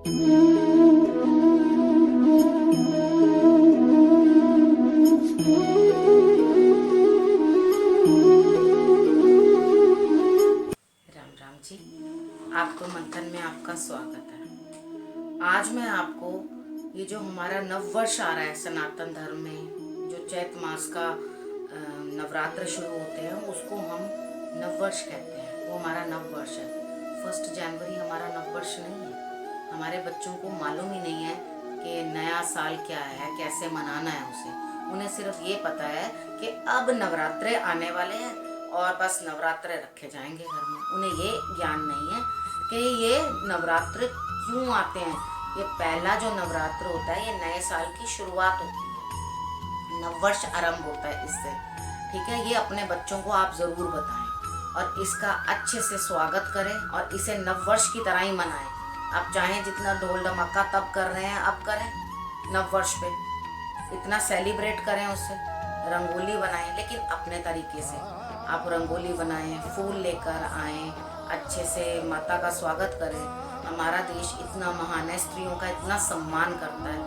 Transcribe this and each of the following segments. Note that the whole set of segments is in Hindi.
राम राम जी, आपको मंथन में आपका स्वागत है। आज मैं आपको ये जो हमारा नव वर्ष आ रहा है सनातन धर्म में, जो चैत मास का नवरात्र शुरू होते हैं उसको हम नव वर्ष कहते हैं। वो हमारा नव वर्ष है। 1 जनवरी हमारा नव वर्ष नहीं है। हमारे बच्चों को मालूम ही नहीं है कि नया साल क्या है, कैसे मनाना है उसे। उन्हें सिर्फ ये पता है कि अब नवरात्रे आने वाले हैं और बस नवरात्रे रखे जाएंगे घर में। उन्हें ये ज्ञान नहीं है कि ये नवरात्र क्यों आते हैं। ये पहला जो नवरात्र होता है ये नए साल की शुरुआत होती है, नववर्ष आरंभ होता है इससे। ठीक है, ये अपने बच्चों को आप ज़रूर बताएं और इसका अच्छे से स्वागत करें और इसे नववर्ष की तरह ही मनाएं। आप चाहें जितना ढोल धमाका तब कर रहे हैं अब करें, नववर्ष पे इतना सेलिब्रेट करें, उससे रंगोली बनाएं, लेकिन अपने तरीके से। आप रंगोली बनाएं, फूल लेकर आएं, अच्छे से माता का स्वागत करें। हमारा देश इतना महान है, स्त्रियों का इतना सम्मान करता है।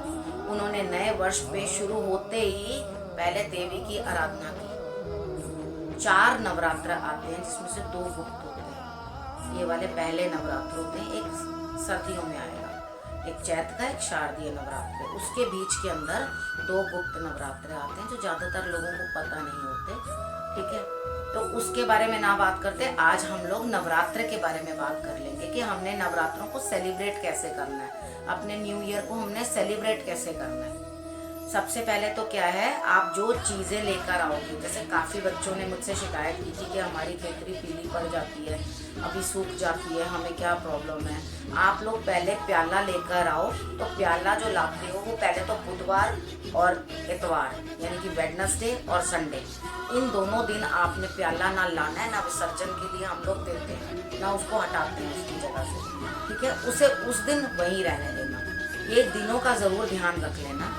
उन्होंने नए वर्ष पे शुरू होते ही पहले देवी की आराधना की। 4 नवरात्र आते हैं जिसमें से 2 गुप्त होते हैं। ये वाले पहले नवरात्र होते हैं। एक सर्दियों में आएगा, एक चैत का, एक शारदीय नवरात्र। उसके बीच के अंदर 2 गुप्त नवरात्र आते हैं जो ज़्यादातर लोगों को पता नहीं होते। ठीक है, तो उसके बारे में ना बात करते, आज हम लोग नवरात्र के बारे में बात कर लेंगे कि हमने नवरात्रों को सेलिब्रेट कैसे करना है, अपने न्यू ईयर को हमने सेलिब्रेट कैसे करना है। सबसे पहले तो क्या है, आप जो चीज़ें लेकर आओगे, जैसे काफ़ी बच्चों ने मुझसे शिकायत की थी कि हमारी खेतरी पीली पड़ जाती है, अभी सूख जाती है, हमें क्या प्रॉब्लम है। आप लोग पहले प्याला लेकर आओ। तो प्याला जो लाते हो वो पहले तो बुधवार और इतवार यानी कि वेडनेसडे और संडे, इन दोनों दिन आपने प्याला ना लाना है, ना विसर्जन के लिए हम लोग देते हैं, ना उसको हटाते हैं उसकी जगह से। ठीक है, उसे उस दिन वहीं रहने देना। ये दिनों का ज़रूर ध्यान रख लेना।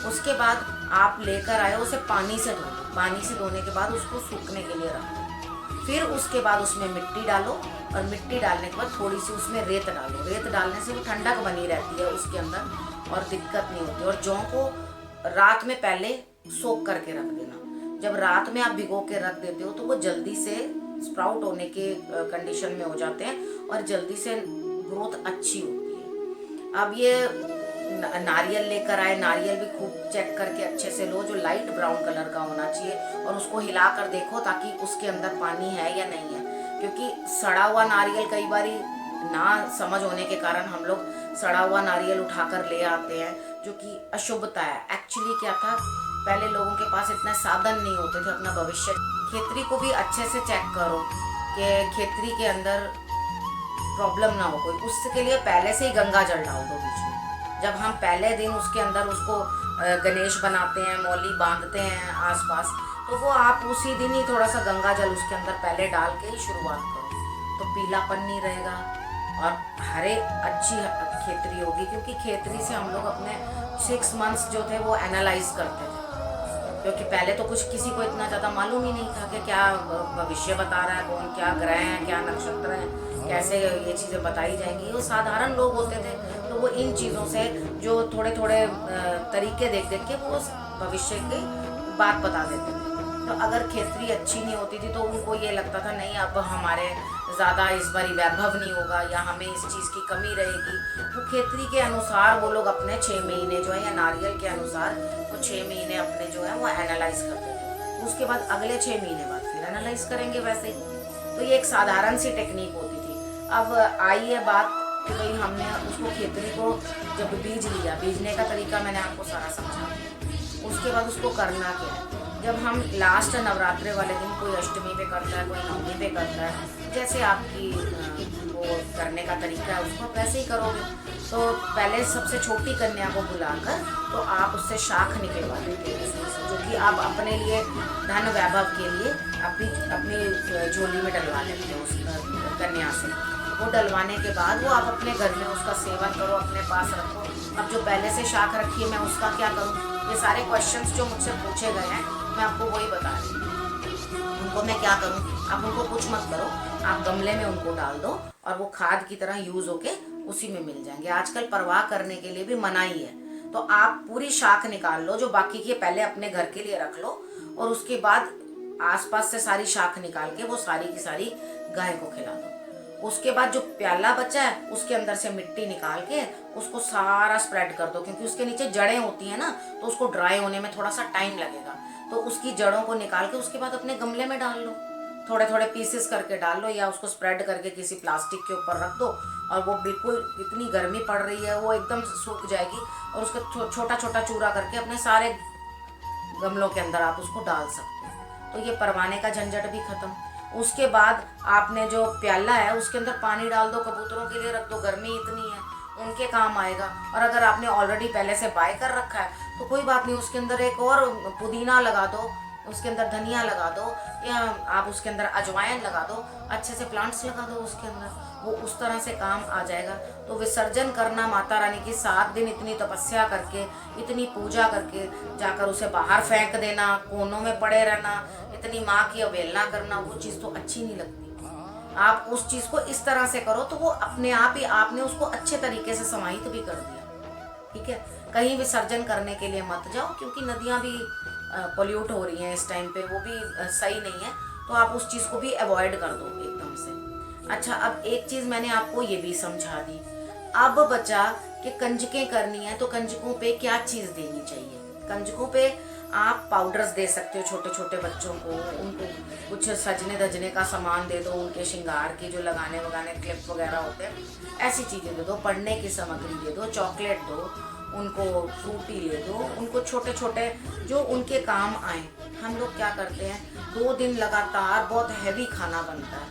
उसके बाद आप लेकर आए उसे पानी से धो लो। पानी से धोने के बाद उसको सूखने के लिए रख दो। फिर उसके बाद उसमें मिट्टी डालो और मिट्टी डालने के बाद थोड़ी सी उसमें रेत डालो। रेत डालने से वो ठंडक बनी रहती है उसके अंदर और दिक्कत नहीं होती। और जौ को रात में पहले सोख करके रख देना। जब रात में आप भिगो के रख देते हो तो वो जल्दी से स्प्राउट होने के कंडीशन में हो जाते हैं और जल्दी से ग्रोथ अच्छी होती है। अब ये नारियल लेकर आए, नारियल भी खूब चेक करके अच्छे से लो, जो लाइट ब्राउन कलर का होना चाहिए, और उसको हिला कर देखो ताकि उसके अंदर पानी है या नहीं है। क्योंकि सड़ा हुआ नारियल कई बारी ना समझ होने के कारण हम लोग सड़ा हुआ नारियल उठाकर ले आते हैं, जो कि अशुभता है। एक्चुअली क्या था, पहले लोगों के पास इतने साधन नहीं होते थे अपना भविष्य। खेतरी को भी अच्छे से चेक करो कि खेतरी के अंदर प्रॉब्लम ना हो कोई। उसके लिए पहले से ही गंगा जल डाल दो बीच में। जब हम पहले दिन उसके अंदर उसको गणेश बनाते हैं, मौली बांधते हैं आसपास, तो वो आप उसी दिन ही थोड़ा सा गंगा जल उसके अंदर पहले डाल के ही शुरुआत करो, तो पीलापन नहीं रहेगा और हरे अच्छी खेतरी होगी। क्योंकि खेतरी से हम लोग अपने 6 मंथ्स जो थे वो एनालाइज करते थे, क्योंकि पहले तो कुछ किसी को इतना ज़्यादा मालूम ही नहीं था कि क्या भविष्य बता रहा है कौन, क्या ग्रह हैं, क्या नक्षत्र हैं, कैसे ये चीज़ें बताई जाएंगी। वो साधारण लोग होते थे, तो वो इन चीज़ों से जो थोड़े थोड़े तरीके देख देख के वो भविष्य की बात बता देते थे। तो अगर खेतरी अच्छी नहीं होती थी तो उनको ये लगता था नहीं अब हमारे ज़्यादा इस बारी वैभव नहीं होगा या हमें इस चीज़ की कमी रहेगी। तो खेतरी के अनुसार वो लोग अपने 6 महीने जो है, या नारियल के अनुसार वो 6 महीने अपने जो है वो एनालाइज करते थे। उसके बाद अगले 6 महीने बाद फिर एनालाइज करेंगे वैसे ही। तो ये एक साधारण सी टेक्निक होती थी। अब आई है बात कि भाई हमने उसको खेतरी को जब बीज लिया, बीजने का तरीका मैंने आपको सारा समझा। उसके बाद उसको करना क्या है, जब हम लास्ट नवरात्रे वाले दिन, कोई अष्टमी पे करता है, कोई नवमी पे करता है, जैसे आपकी वो करने का तरीका है उसको वैसे ही करोगे। तो पहले सबसे छोटी कन्या को बुलाकर तो आप उससे शाख निकलवा देते हो उसमें से, जो कि आप अपने लिए धन वैभव के लिए अपनी झोली में डलवा लेते हो उस कन्या से। वो डलवाने के बाद वो आप अपने घर में उसका सेवन करो, अपने पास रखो। अब जो पहले से शाख रखी है मैं उसका क्या करूँ, ये सारे क्वेश्चंस जो मुझसे पूछे गए हैं मैं आपको वही बता रही हूँ। उनको मैं क्या करूँ, आप उनको कुछ मत करो, आप गमले में उनको डाल दो और वो खाद की तरह यूज़ होके उसी में मिल जाएंगे। आजकल परवाह करने के लिए भी मनाही है, तो आप पूरी शाख निकाल लो, जो बाकी की पहले अपने घर के लिए रख लो, और उसके बाद आसपास से सारी शाख निकाल के वो सारी की सारी गाय को खिला दो। उसके बाद जो प्याला बचा है उसके अंदर से मिट्टी निकाल के उसको सारा स्प्रेड कर दो, क्योंकि उसके नीचे जड़ें होती हैं ना, तो उसको ड्राई होने में थोड़ा सा टाइम लगेगा। तो उसकी जड़ों को निकाल के उसके बाद अपने गमले में डाल लो, थोड़े थोड़े पीसेस करके डाल लो, या उसको स्प्रेड करके किसी प्लास्टिक के ऊपर रख दो, और वो बिल्कुल इतनी गर्मी पड़ रही है वो एकदम सूख जाएगी, और उसका छोटा छोटा चूरा करके अपने सारे गमलों के अंदर आप उसको डाल सकते हो। तो ये परवाने का झंझट भी खत्म। उसके बाद आपने जो प्याला है उसके अंदर पानी डाल दो, कबूतरों के लिए रख दो, गर्मी इतनी है उनके काम आएगा। और अगर आपने ऑलरेडी पहले से बाय कर रखा है तो कोई बात नहीं, उसके अंदर एक और पुदीना लगा दो, उसके अंदर धनिया लगा दो, या आप उसके अंदर अजवाइन लगा दो, अच्छे से प्लांट्स लगा दो उसके अंदर, वो उस तरह से काम आ जाएगा। तो विसर्जन करना माता रानी की 7 दिन इतनी तपस्या करके, इतनी पूजा करके जाकर उसे बाहर फेंक देना, कोनों में पड़े रहना, इतनी माँ की अवहेलना करना, वो चीज़ तो अच्छी नहीं लगती। आप उस चीज़ को इस तरह से करो तो वो अपने आप ही आपने उसको अच्छे तरीके से समाहित भी कर दिया। ठीक है, कहीं विसर्जन करने के लिए मत जाओ, क्योंकि नदियाँ भी पोल्यूट हो रही हैं इस टाइम पे, वो भी सही नहीं है। तो आप उस चीज़ को भी अवॉइड कर दो एकदम से। अच्छा, अब एक चीज़ मैंने आपको ये भी समझा दी। अब बचा कि कंजकें करनी है तो कंजकों पे क्या चीज़ देनी चाहिए। कंजकों पे आप पाउडर्स दे सकते हो छोटे छोटे बच्चों को, उनको कुछ सजने धजने का सामान दे दो, उनके श्रृंगार की जो लगाने वगाने क्लिप वगैरह होते हैं ऐसी चीज़ें दे दो, पढ़ने की सामग्री दे दो, चॉकलेट दो उनको, फ्रूटी ले दो उनको, छोटे छोटे जो उनके काम आए। हम लोग क्या करते हैं, 2 दिन लगातार बहुत हैवी खाना बनता है,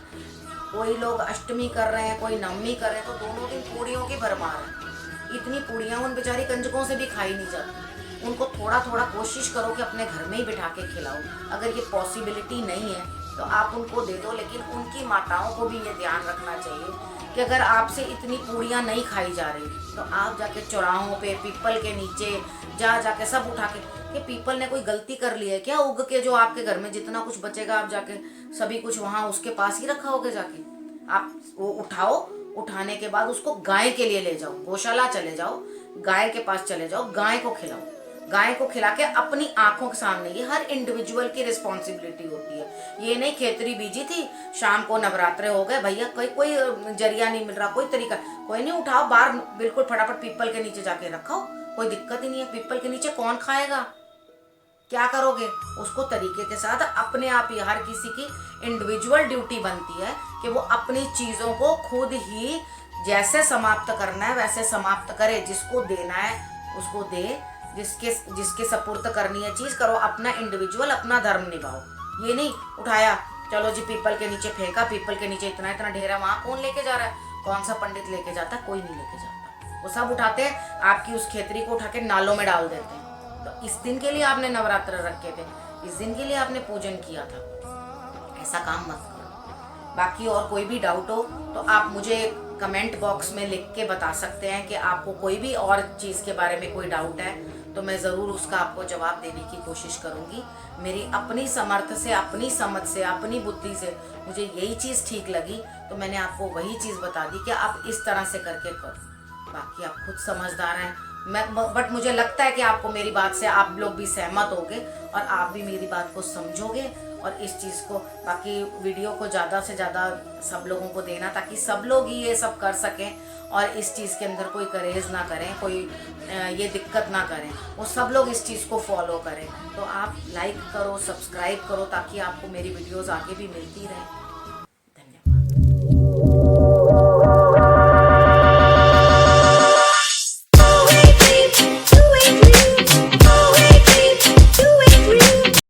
कोई लोग अष्टमी कर रहे हैं, कोई नवमी कर रहे हैं, तो दोनों दिन पूड़ियों की भरमार है। इतनी पूड़ियाँ उन बेचारी कंजकों से भी खाई नहीं जाती। उनको थोड़ा थोड़ा कोशिश करो कि अपने घर में ही बिठा के खिलाओ। अगर ये पॉसिबिलिटी नहीं है तो आप उनको दे दो, लेकिन उनकी माताओं को भी ये ध्यान रखना चाहिए कि अगर आपसे इतनी पूड़ियाँ नहीं खाई जा रही तो आप जाके चौराहों पे, पीपल के नीचे जा जाके सब उठा के, कि पीपल ने कोई गलती कर ली है क्या, उग के जो आपके घर में जितना कुछ बचेगा आप जाके सभी कुछ वहाँ उसके पास ही रखा होगे, जाके आप वो उठाओ, उठाने के बाद उसको गाय के लिए ले जाओ, गौशाला चले जाओ, गाय के पास चले जाओ, गाय को खिलाओ। गाय को खिला के अपनी आंखों के सामने, ये हर इंडिविजुअल की रिस्पॉन्सिबिलिटी होती है। ये नहीं खेतरी बीजी थी, शाम को नवरात्रे हो गए भैया, कोई जरिया नहीं मिल रहा, कोई तरीका कोई नहीं, उठाओ बाहर बिल्कुल फटाफट पीपल के नीचे जाके रखो, कोई दिक्कत ही नहीं है। पीपल के नीचे कौन खाएगा, क्या करोगे उसको तरीके के साथ। अपने आप ही हर किसी की इंडिविजुअल ड्यूटी बनती है कि वो अपनी चीज़ों को खुद ही जैसे समाप्त करना है वैसे समाप्त करे, जिसको देना है उसको दे, जिसके सपुर्द करनी है चीज़ करो, अपना इंडिविजुअल अपना धर्म निभाओ। ये नहीं उठाया चलो जी पीपल के नीचे फेंका, पीपल के नीचे इतना इतना ढेर है, वहाँ कौन लेके जा रहा है, कौन सा पंडित लेके जाता है, कोई नहीं लेके जाता। वो सब उठाते हैं, आपकी उस खेतरी को उठा के नालों में डाल देते हैं। तो इस दिन के लिए आपने नवरात्र रखे थे, इस दिन के लिए आपने पूजन किया था, ऐसा काम मत करो। बाकी और कोई भी डाउट हो तो आप मुझे कमेंट बॉक्स में लिख के बता सकते हैं कि आपको कोई भी और चीज़ के बारे में कोई डाउट है, तो मैं ज़रूर उसका आपको जवाब देने की कोशिश करूँगी। मेरी अपनी समर्थ से, अपनी समझ से, अपनी बुद्धि से मुझे यही चीज़ ठीक लगी तो मैंने आपको वही चीज़ बता दी कि आप इस तरह से करके करो। बाकी आप खुद समझदार हैं, बट मुझे लगता है कि आपको मेरी बात से आप लोग भी सहमत होगे और आप भी मेरी बात को समझोगे और इस चीज़ को, बाकी वीडियो को ज़्यादा से ज़्यादा सब लोगों को देना ताकि सब लोग ही ये सब कर सकें और इस चीज़ के अंदर कोई करेज ना करें, कोई ये दिक्कत ना करें, वो सब लोग इस चीज़ को फॉलो करें। तो आप लाइक करो, सब्सक्राइब करो ताकि आपको मेरी वीडियोज़ आगे भी मिलती रहें।